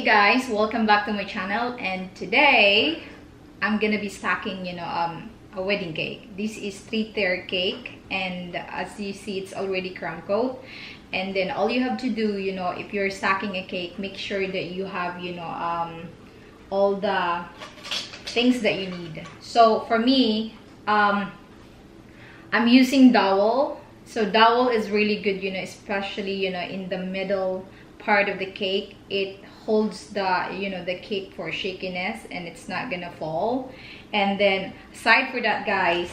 Hey guys, welcome back to my channel, and today I'm gonna be stacking a wedding cake. This is 3-tier cake, and as you see, it's already crumb coat. And then all you have to do, if you're stacking a cake, make sure that you have all the things that you need. So for me, I'm using dowel. So dowel is really good, especially in the middle part of the cake. It holds the cake for shakiness and it's not gonna fall. And then aside for that, guys,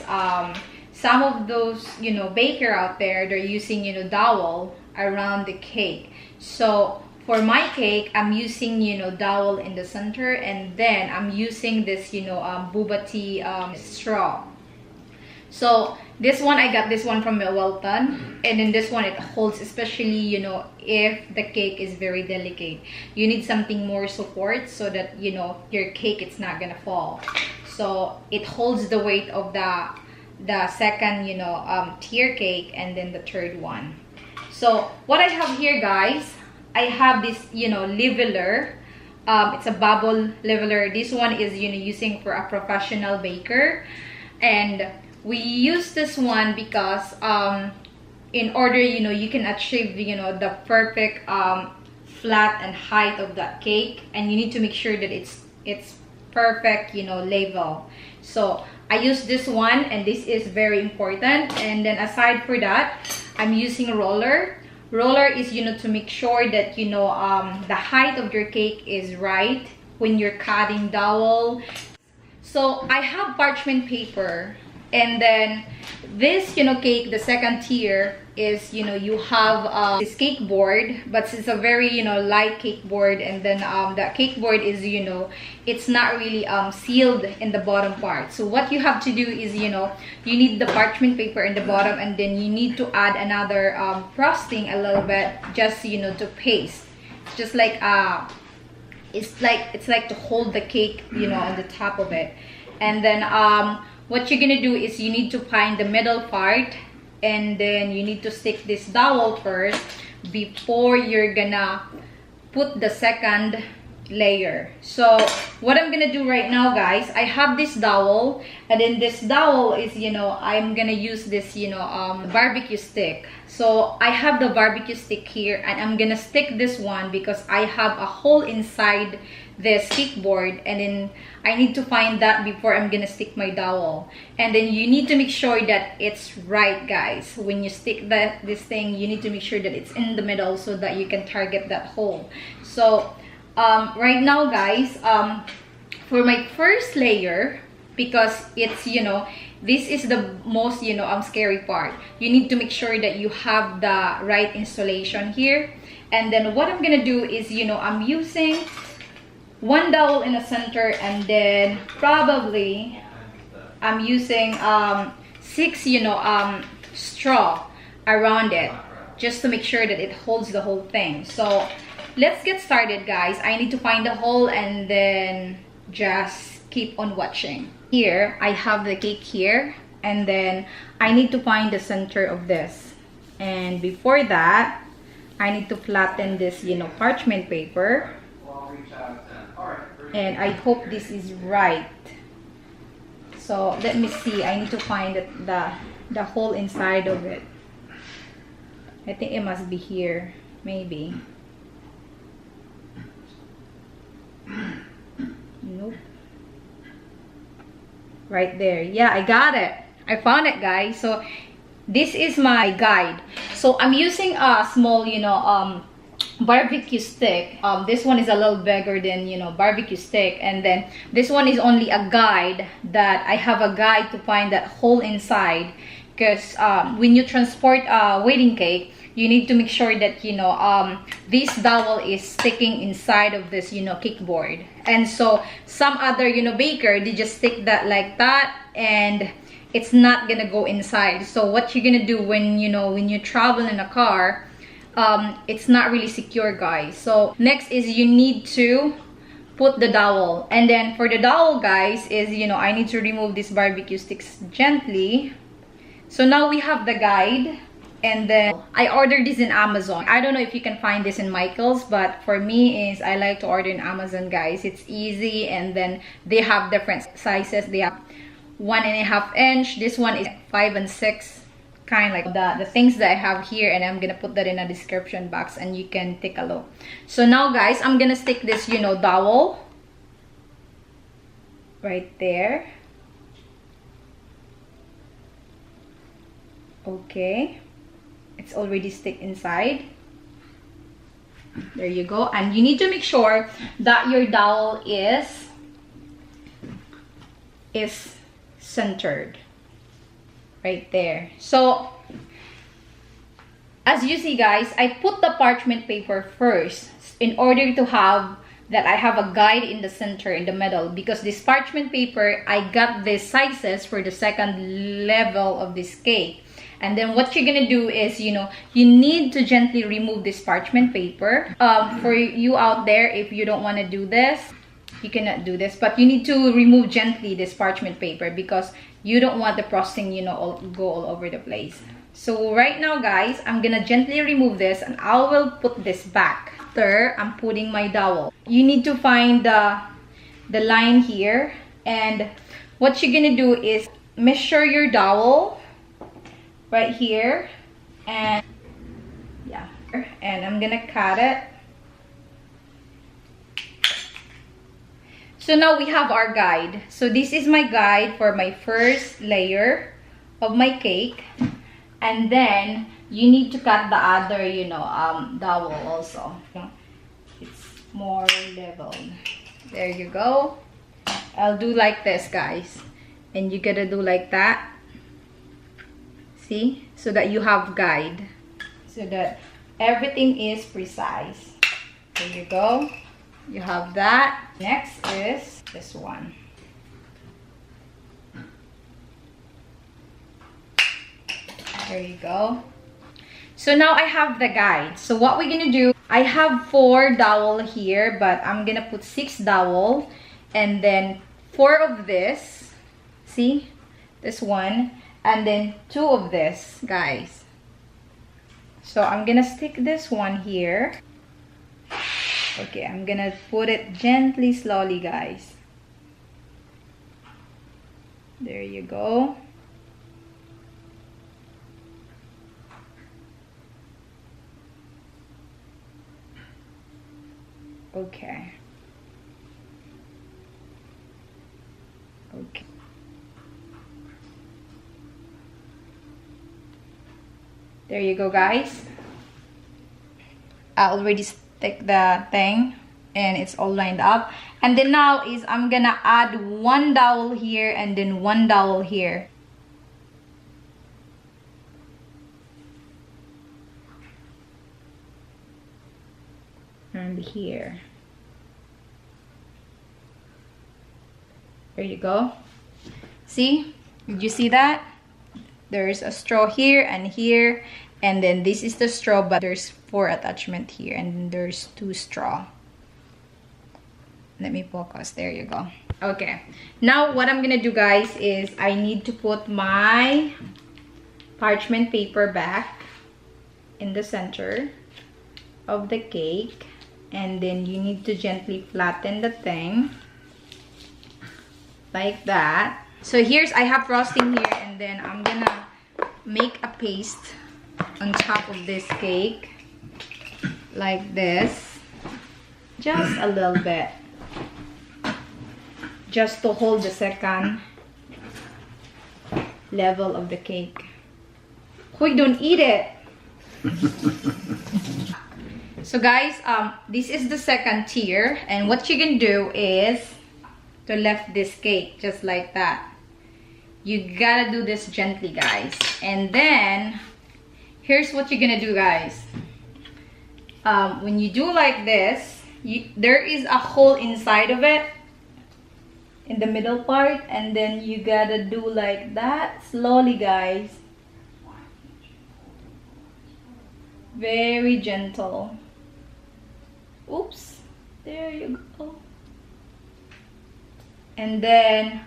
some of those baker out there, they're using dowel around the cake. So for my cake, I'm using dowel in the center, and then I'm using this boba tea straw. So this one, I got this one from Welton, and then this one, it holds, especially if the cake is very delicate. You need something more support so that your cake, it's not gonna fall. So it holds the weight of the second tier cake, and then the third one. So what I have here, guys, I have this leveler. It's a bubble leveler. This one is using for a professional baker, and we use this one because in order you can achieve the perfect flat and height of that cake, and you need to make sure that it's perfect level. So I use this one, and this is very important. And then aside for that, I'm using a roller. Roller is to make sure that the height of your cake is right when you're cutting dowel. So I have parchment paper. And then this cake, the second tier, is you have this cake board, but it's a very light cake board. And then that cake board is it's not really sealed in the bottom part. So what you have to do is you need the parchment paper in the bottom, and then you need to add another frosting a little bit, just to paste, just like it's like to hold the cake on the top of it. And then what you're gonna do is you need to find the middle part, and then you need to stick this dowel first before you're gonna put the second layer. So what I'm gonna do right now, guys, I have this dowel, and then this dowel is I'm gonna use this barbecue stick. So I have the barbecue stick here, and I'm gonna stick this one because I have a hole inside this cake board, and then I need to find that before I'm gonna stick my dowel. And then you need to make sure that it's right, guys. When you stick this thing, you need to make sure that it's in the middle so that you can target that hole. So right now, guys, for my first layer, because it's this is the most scary part, you need to make sure that you have the right installation here. And then what I'm gonna do is I'm using one dowel in the center, and then probably I'm using 6 straw around it, just to make sure that it holds the whole thing. So let's get started, guys. I need to find the hole, and then just keep on watching. Here I have the cake here, and then I need to find the center of this. And before that, I need to flatten this parchment paper, and I hope this is right. So let me see, I need to find the hole inside of it. I think it must be here, maybe. Nope. Right there. Yeah, I got it. I found it, guys. So this is my guide. So I'm using a small barbecue stick. This one is a little bigger than barbecue stick, and then this one is only a guide, that I have a guide to find that hole inside. Because when you transport a wedding cake, you need to make sure that this dowel is sticking inside of this cake board. And so some other baker, they just stick that like that, and it's not gonna go inside. So what you're gonna do when you travel in a car, it's not really secure, guys. So next is you need to put the dowel. And then for the dowel, guys, is I need to remove these barbecue sticks gently. So now we have the guide, And then I ordered this in Amazon. I don't know if you can find this in Michael's, but for me is I like to order in Amazon, guys. It's easy, and then they have different sizes. They have 1.5 inch. This one is 5 and 6, kind like the things that I have here, and I'm gonna put that in a description box and you can take a look. So now, guys, I'm gonna stick this, you know, dowel right there. Okay, it's already stick inside. There you go. And you need to make sure that your dowel is centered right there. So as you see, guys, I put the parchment paper first in order to have that I have a guide in the center, in the middle, because this parchment paper, I got the sizes for the second level of this cake. And then what you're gonna do is, you know, you need to gently remove this parchment paper. For you out there, if you don't want to do this, you cannot do this, but you need to remove gently this parchment paper because you don't want the frosting, you know, go all over the place. So right now, guys, I'm gonna gently remove this and I will put this back. After I'm putting my dowel, you need to find the line here, and what you're gonna do is measure your dowel right here, and yeah, and I'm gonna cut it. So now we have our guide. So this is my guide for my first layer of my cake, and then you need to cut the other, you know, dowel also. It's more level. There you go. I'll do like this, guys, and you gotta do like that. See, so that you have guide, so that everything is precise. There you go. You have that. Next is this one. There you go. So now I have the guide. So what we're gonna do, I have 4 dowel here, but I'm gonna put 6 dowel, and then 4 of this. See, this one, and then 2 of this, guys. So I'm gonna stick this one here. Okay, I'm gonna put it gently, slowly, guys. There you go. Okay. Okay. There you go, guys. I already stick the thing and it's all lined up. And then now is I'm gonna add 1 dowel here and then 1 dowel here. And here. There you go. See? Did you see that? There's a straw here and here, and then this is the straw, but there's 4 attachment here, and there's 2 straw. Let me focus. There you go. Okay, now what I'm gonna do, guys, is I need to put my parchment paper back in the center of the cake, and then you need to gently flatten the thing like that. So here's, I have frosting here, and then I'm gonna make a paste on top of this cake like this, just a little bit, just to hold the second level of the cake. Quick, don't eat it. So guys, this is the second tier, and what you can do is to lift this cake just like that. You gotta do this gently, guys. And then here's what you're gonna do, guys. When you do like this, there is a hole inside of it, in the middle part, and then you gotta do like that slowly, guys. Very gentle. Oops, there you go. And then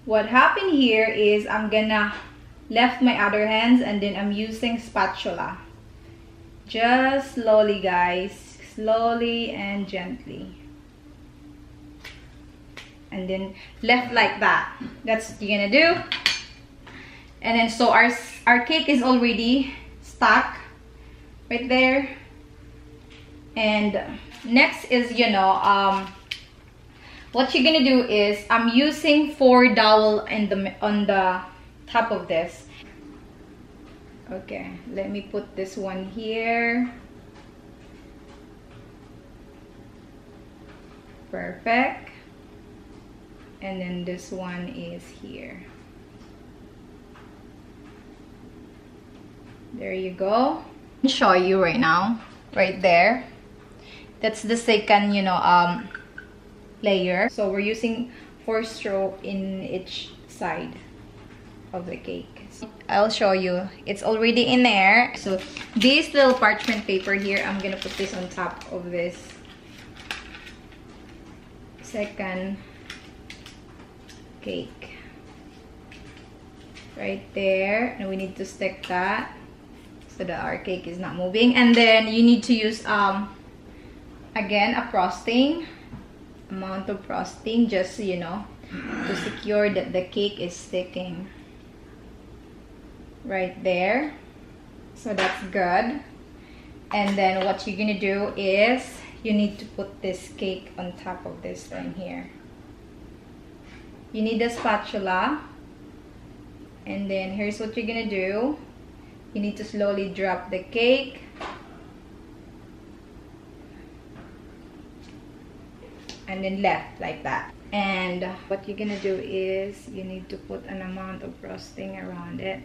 what happened here is I'm gonna left my other hands, and then I'm using spatula. Just slowly, guys, slowly and gently. And then left like that. That's what you're gonna do. And then so our cake is already stuck right there. And next is, you know, what you're gonna do is I'm using 4 dowel on the top of this. Okay, let me put this one here. Perfect. And then this one is here. There you go. I'll show you right now, right there. That's the second, you know, layer. So we're using 4 stroke in each side of the cake. I'll show you. It's already in there. So this little parchment paper here, I'm gonna put this on top of this second cake. Right there. And we need to stick that so that our cake is not moving. And then you need to use again a frosting, amount of frosting, just so you know, to secure that the cake is sticking right there. So that's good. And then what you're gonna do is you need to put this cake on top of this thing here. You need a spatula, and then here's what you're gonna do. You need to slowly drop the cake, and then left like that. And what you're gonna do is you need to put an amount of frosting around it.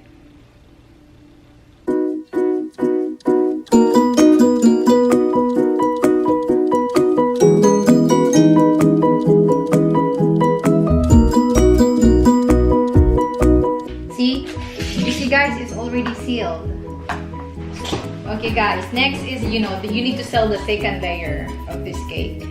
See? You see, guys, it's already sealed. Okay, guys, next is, you know, you need to seal the second layer of this cake.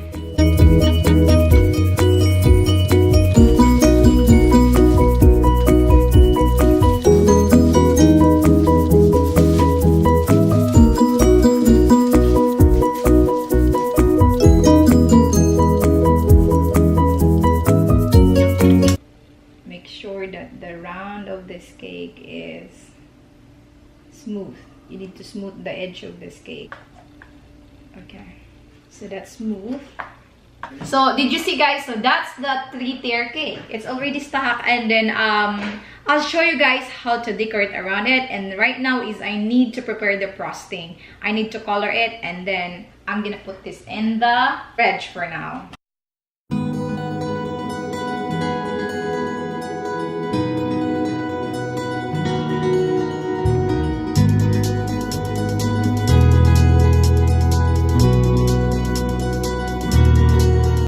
Make sure that the round of this cake is smooth. You need to smooth the edge of this cake. Okay, so that's smooth. So did you see, guys? So that's the 3-tier cake. It's already stuck. And then I'll show you guys how to decorate around it. And right now is I need to prepare the frosting. I need to color it, and then I'm gonna put this in the fridge for now.